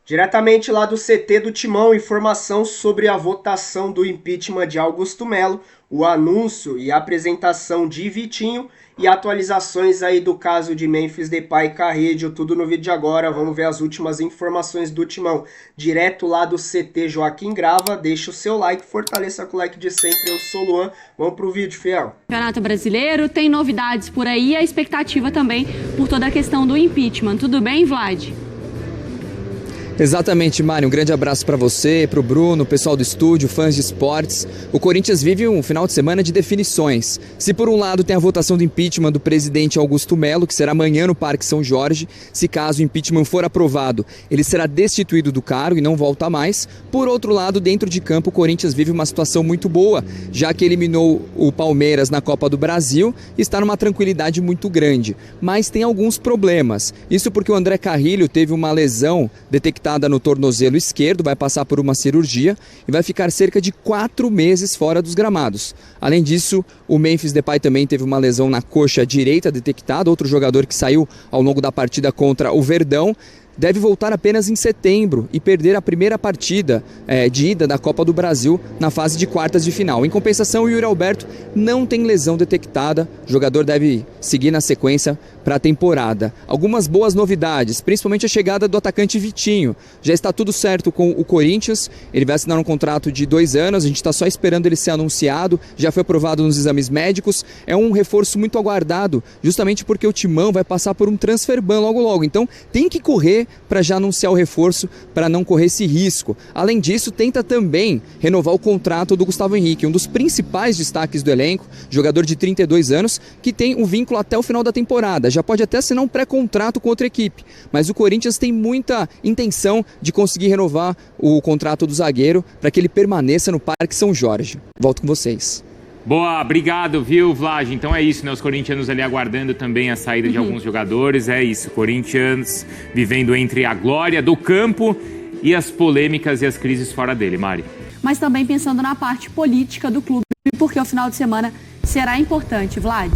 Diretamente lá do CT do Timão, informação sobre a votação do impeachment de Augusto Melo, o anúncio e a apresentação de Vitinho e atualizações aí do caso de Memphis Depay e Carrillo, tudo no vídeo de agora. Vamos ver as últimas informações do Timão, direto lá do CT Joaquim Grava. Deixa o seu like, fortaleça com o like de sempre. Eu sou o Luan, vamos pro vídeo, fiel. Campeonato Brasileiro, tem novidades por aí e a expectativa também por toda a questão do impeachment. Tudo bem, Vlad? Exatamente, Mari. Um grande abraço para você, para o Bruno, pessoal do estúdio, fãs de esportes. O Corinthians vive um final de semana de definições. Se por um lado tem a votação do impeachment do presidente Augusto Melo, que será amanhã no Parque São Jorge, se caso o impeachment for aprovado, ele será destituído do cargo e não volta mais. Por outro lado, dentro de campo, o Corinthians vive uma situação muito boa, já que eliminou o Palmeiras na Copa do Brasil e está numa tranquilidade muito grande. Mas tem alguns problemas. Isso porque o André Carrillo teve uma lesão detectada no tornozelo esquerdo, vai passar por uma cirurgia e vai ficar cerca de 4 meses fora dos gramados. Além disso, o Memphis Depay também teve uma lesão na coxa direita detectada, outro jogador que saiu ao longo da partida contra o Verdão. Deve voltar apenas em setembro e perder a primeira partida de ida da Copa do Brasil na fase de quartas de final. Em compensação, o Yuri Alberto não tem lesão detectada, o jogador deve seguir na sequência para a temporada. Algumas boas novidades, principalmente a chegada do atacante Vitinho. Já está tudo certo com o Corinthians, ele vai assinar um contrato de 2 anos, a gente está só esperando ele ser anunciado, já foi aprovado nos exames médicos, é um reforço muito aguardado, justamente porque o Timão vai passar por um transfer ban logo, então tem que correr para já anunciar o reforço, para não correr esse risco. Além disso, tenta também renovar o contrato do Gustavo Henrique, um dos principais destaques do elenco, jogador de 32 anos, que tem um vínculo até o final da temporada. Já pode até assinar um pré-contrato com outra equipe, mas o Corinthians tem muita intenção de conseguir renovar o contrato do zagueiro para que ele permaneça no Parque São Jorge. Volto com vocês. Boa, obrigado, viu, Vlad? Então é isso, né? Os corintianos ali aguardando também a saída de alguns jogadores. É isso, Corinthians vivendo entre a glória do campo e as polêmicas e as crises fora dele, Mari. Mas também pensando na parte política do clube, porque o final de semana será importante, Vlad.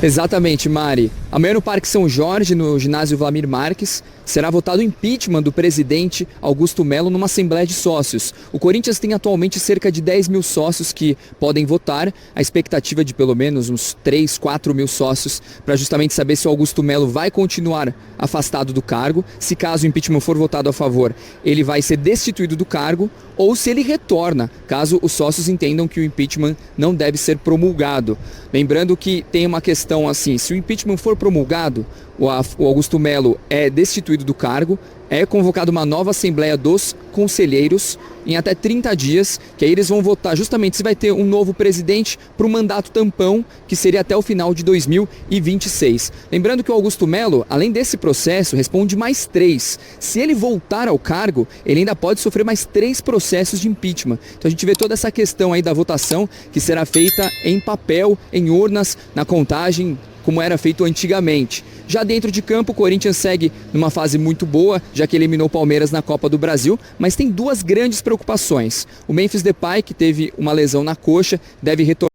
Exatamente, Mari. Amanhã no Parque São Jorge, no ginásio Vlamir Marques, será votado o impeachment do presidente Augusto Melo numa Assembleia de Sócios. O Corinthians tem atualmente cerca de 10 mil sócios que podem votar. A expectativa é de pelo menos uns 3, 4 mil sócios para justamente saber se o Augusto Melo vai continuar afastado do cargo. Se caso o impeachment for votado a favor, ele vai ser destituído do cargo ou se ele retorna, caso os sócios entendam que o impeachment não deve ser promulgado. Lembrando que tem uma questão assim, se o impeachment for promulgado, o Augusto Melo é destituído do cargo, é convocada uma nova Assembleia dos Conselheiros em até 30 dias, que aí eles vão votar justamente se vai ter um novo presidente para o mandato tampão, que seria até o final de 2026. Lembrando que o Augusto Melo, além desse processo, responde mais 3. Se ele voltar ao cargo, ele ainda pode sofrer mais 3 processos de impeachment. Então a gente vê toda essa questão aí da votação, que será feita em papel, em urnas, na contagem, como era feito antigamente. Já dentro de campo, o Corinthians segue numa fase muito boa, já que eliminou o Palmeiras na Copa do Brasil, mas tem 2 grandes preocupações. O Memphis Depay, que teve uma lesão na coxa, deve retornar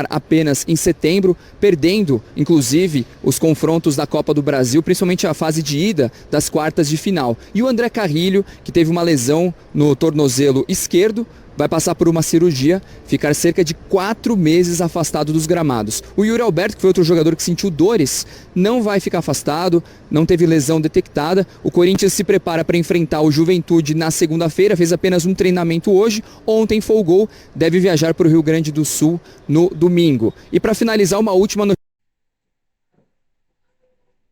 apenas em setembro, perdendo, inclusive, os confrontos da Copa do Brasil, principalmente a fase de ida das quartas de final. E o André Carrillo, que teve uma lesão no tornozelo esquerdo, vai passar por uma cirurgia, ficar cerca de 4 meses afastado dos gramados. O Yuri Alberto, que foi outro jogador que sentiu dores, não vai ficar afastado, não teve lesão detectada. O Corinthians se prepara para enfrentar o Juventude na segunda-feira, fez apenas um treinamento hoje, ontem folgou, deve viajar para o Rio Grande do Sul no domingo. E para finalizar, uma última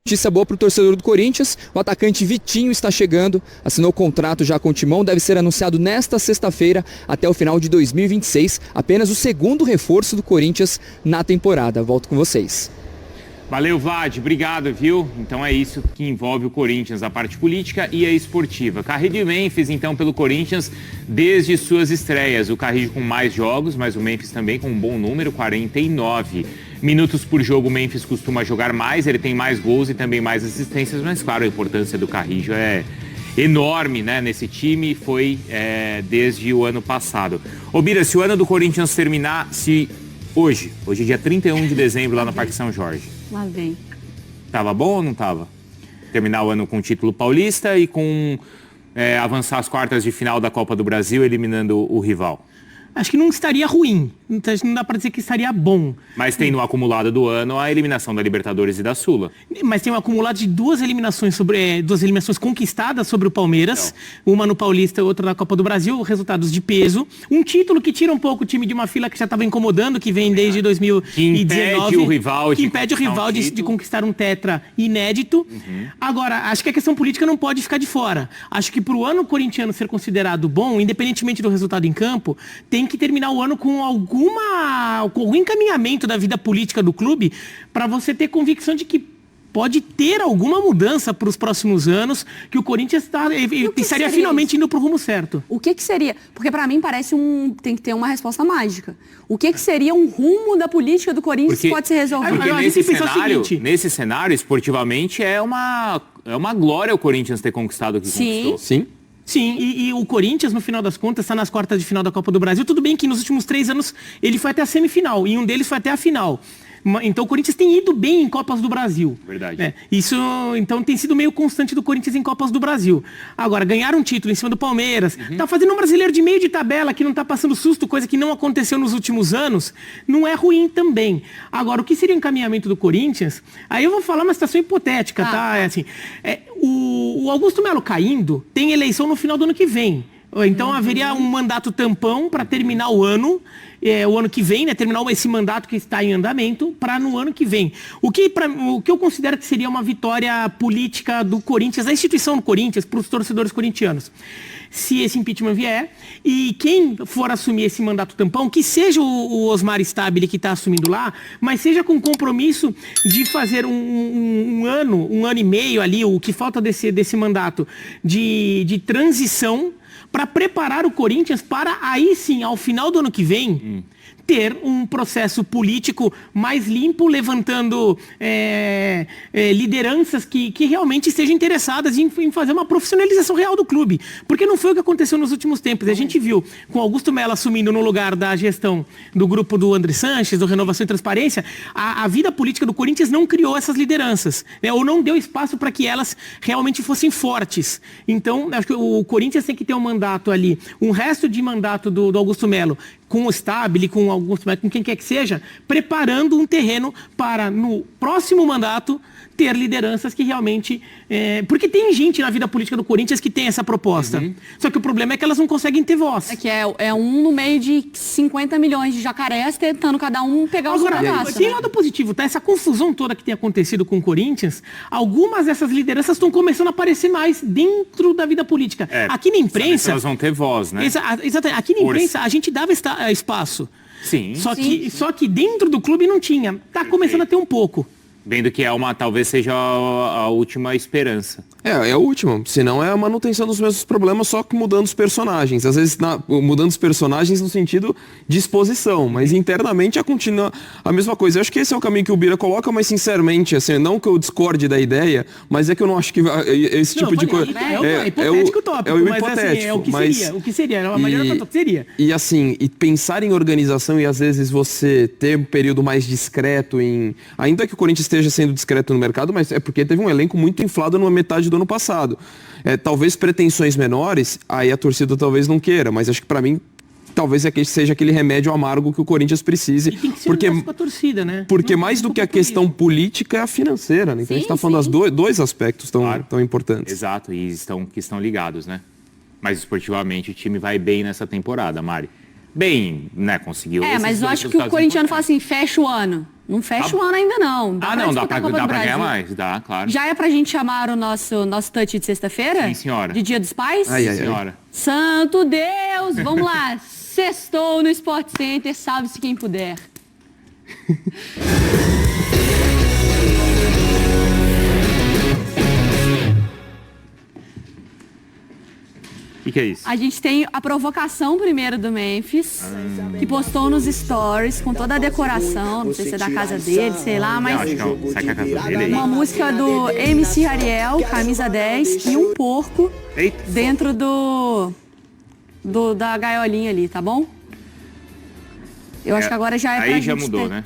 notícia boa para o torcedor do Corinthians, o atacante Vitinho está chegando, assinou contrato já com o Timão, deve ser anunciado nesta sexta-feira até o final de 2026, apenas o segundo reforço do Corinthians na temporada. Volto com vocês. Valeu, Vlad, obrigado, viu? Então é isso que envolve o Corinthians, a parte política e a esportiva. Carrillo e Memphis, então, pelo Corinthians, desde suas estreias. O Carrillo com mais jogos, mas o Memphis também com um bom número, 49 minutos por jogo. O Memphis costuma jogar mais, ele tem mais gols e também mais assistências, mas claro, a importância do Carrillo é enorme, né, nesse time, foi desde o ano passado. Ô Bira, se o ano do Corinthians terminar, hoje é dia 31 de dezembro lá no Parque São Jorge. Lá vem. Tava bom ou não tava? terminar o ano com o título paulista e com avançar as quartas de final da Copa do Brasil, eliminando o rival? Acho que não estaria ruim, então, não dá para dizer que estaria bom. Mas tem no acumulado do ano a eliminação da Libertadores e da Sula. Mas tem um acumulado de duas eliminações conquistadas sobre o Palmeiras, uma no Paulista e outra na Copa do Brasil, resultados de peso. Um título que tira um pouco o time de uma fila que já estava incomodando, que vem desde 2019. Que impede o rival de conquistar um tetra inédito. Agora, acho que a questão política não pode ficar de fora. Acho que para o ano corintiano ser considerado bom, independentemente do resultado em campo, tem que terminar o ano com algum encaminhamento da vida política do clube para você ter convicção de que pode ter alguma mudança para os próximos anos, que o Corinthians estaria finalmente indo para o rumo certo. O que seria? Porque para mim parece tem que ter uma resposta mágica. O que seria um rumo da política do Corinthians que pode ser resolvido? Porque nesse cenário, esportivamente, é uma glória o Corinthians ter conquistado o que conquistou. Sim. Sim, e o Corinthians, no final das contas, está nas quartas de final da Copa do Brasil. Tudo bem que nos últimos 3 anos ele foi até a semifinal, e um deles foi até a final. Então o Corinthians tem ido bem em Copas do Brasil. Verdade. Isso, então, tem sido meio constante do Corinthians em Copas do Brasil. Agora, ganhar um título em cima do Palmeiras, tá fazendo um brasileiro de meio de tabela, que não tá passando susto, coisa que não aconteceu nos últimos anos, não é ruim também. Agora, o que seria o encaminhamento do Corinthians? Aí eu vou falar uma situação hipotética, tá? O Augusto Melo caindo, tem eleição no final do ano que vem. Então haveria um mandato tampão para terminar o ano que vem, né? Terminar esse mandato que está em andamento para no ano que vem. O que eu considero que seria uma vitória política do Corinthians, da instituição do Corinthians, para os torcedores corintianos. Se esse impeachment vier, e quem for assumir esse mandato tampão, que seja o Osmar Stabile que está assumindo lá, mas seja com compromisso de fazer um ano e meio ali, o que falta desse mandato, de transição, para preparar o Corinthians para, aí sim, ao final do ano que vem, ter um processo político mais limpo, levantando lideranças que realmente estejam interessadas em fazer uma profissionalização real do clube. Porque não foi o que aconteceu nos últimos tempos. A gente viu, com Augusto Melo assumindo no lugar da gestão do grupo do André Sanches, do Renovação e Transparência, a vida política do Corinthians não criou essas lideranças, né, ou não deu espaço para que elas realmente fossem fortes. Então, acho que o Corinthians tem que ter um mandato ali, um resto de mandato do Augusto Melo, com o Stabile, com quem quer que seja, preparando um terreno para, no próximo mandato, ter lideranças que realmente... porque tem gente na vida política do Corinthians que tem essa proposta. Só que o problema é que elas não conseguem ter voz. É que é um no meio de 50 milhões de jacarés tentando cada um pegar o seu pedaço. Tem lado positivo, tá? Essa confusão toda que tem acontecido com o Corinthians, algumas dessas lideranças estão começando a aparecer mais dentro da vida política. Aqui na imprensa... Elas vão ter voz, né? Exatamente. Aqui na imprensa a gente dava espaço. Sim. Só que dentro do clube não tinha. Tá começando a ter um pouco. Vendo que talvez seja a última esperança. É a última. Senão é a manutenção dos mesmos problemas, só que mudando os personagens. Às vezes mudando os personagens no sentido de exposição, mas internamente continua a mesma coisa. Eu acho que esse é o caminho que o Bira coloca, mas sinceramente, assim, não que eu discorde da ideia, mas é que eu não acho que esse tipo de coisa... É hipotético tópico, é o mas hipotético. Assim, o que seria? A maioria do que seria. E assim, e pensar em organização e às vezes você ter um período mais discreto ainda que o Corinthians esteja sendo discreto no mercado, mas é porque teve um elenco muito inflado numa metade do ano passado. Talvez pretensões menores, aí a torcida talvez não queira, mas acho que para mim talvez seja aquele remédio amargo que o Corinthians precise. E tem que ser pra torcida, né? Porque mais do que a questão política é a financeira, né? Então a gente está falando dos dois aspectos tão importantes. Exato, e que estão ligados, né? Mas esportivamente o time vai bem nessa temporada, Mari. Bem, né? Conseguiu. Mas eu acho que o corintiano fala assim, fecha o ano. Não fecha o ano ainda, não. Dá pra ganhar mais, dá, claro. Já é pra gente chamar o nosso touch de sexta-feira? Sim, senhora. De Dia dos Pais? Sim, senhora. Santo Deus! Vamos lá. Sextou no Sport Center, salve-se quem puder. O que é isso? A gente tem a provocação primeiro do Memphis, que postou nos stories com toda a decoração, não sei se é da casa dele, sei lá, mas... Acho que não, sai com a casa dele aí. Uma música do MC Ariel, camisa 10, e um porco dentro da gaiolinha ali, tá bom? Eu acho que agora já é pra gente... Aí já mudou, né?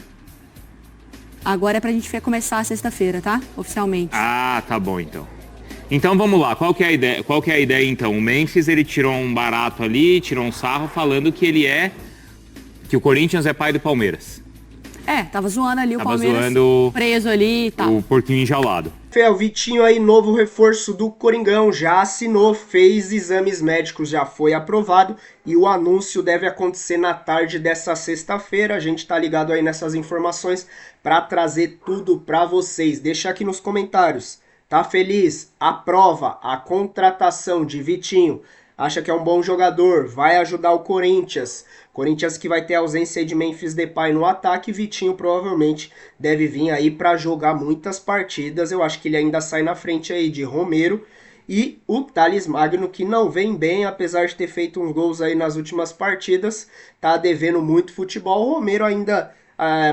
Agora é pra gente começar a sexta-feira, tá? Oficialmente. Ah, tá bom então. Então vamos lá, qual que é a ideia então? O Memphis, ele tirou um barato ali, tirou um sarro falando que o Corinthians é pai do Palmeiras. Tava zoando ali o Palmeiras zoando preso ali e tal. O porquinho enjaulado. O Vitinho aí, novo reforço do Coringão, já assinou, fez exames médicos, já foi aprovado e o anúncio deve acontecer na tarde dessa sexta-feira. A gente tá ligado aí nessas informações para trazer tudo para vocês. Deixa aqui nos comentários. Tá feliz? Aprova a contratação de Vitinho. Acha que é um bom jogador, vai ajudar o Corinthians. Corinthians que vai ter a ausência de Memphis Depay no ataque. Vitinho provavelmente deve vir aí para jogar muitas partidas. Eu acho que ele ainda sai na frente aí de Romero. E o Thales Magno, que não vem bem, apesar de ter feito uns gols aí nas últimas partidas. Tá devendo muito futebol. O Romero ainda...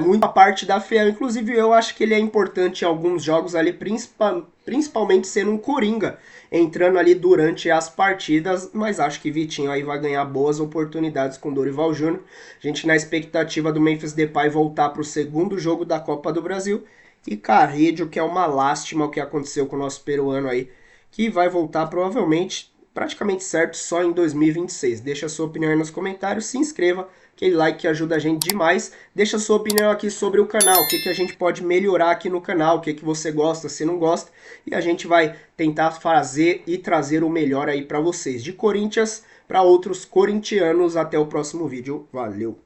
muita parte da FEA, inclusive eu acho que ele é importante em alguns jogos ali, principalmente sendo um coringa, entrando ali durante as partidas, mas acho que Vitinho aí vai ganhar boas oportunidades com Dorival Júnior. A gente na expectativa do Memphis Depay voltar para o segundo jogo da Copa do Brasil, e Carrillo, que é uma lástima o que aconteceu com o nosso peruano aí, que vai voltar provavelmente, praticamente certo, só em 2026. Deixa a sua opinião aí nos comentários, se inscreva, aquele like que ajuda a gente demais. Deixa a sua opinião aqui sobre o canal, o que a gente pode melhorar aqui no canal, o que você gosta, se não gosta. E a gente vai tentar fazer e trazer o melhor aí para vocês. De Corinthians para outros corintianos. Até o próximo vídeo. Valeu!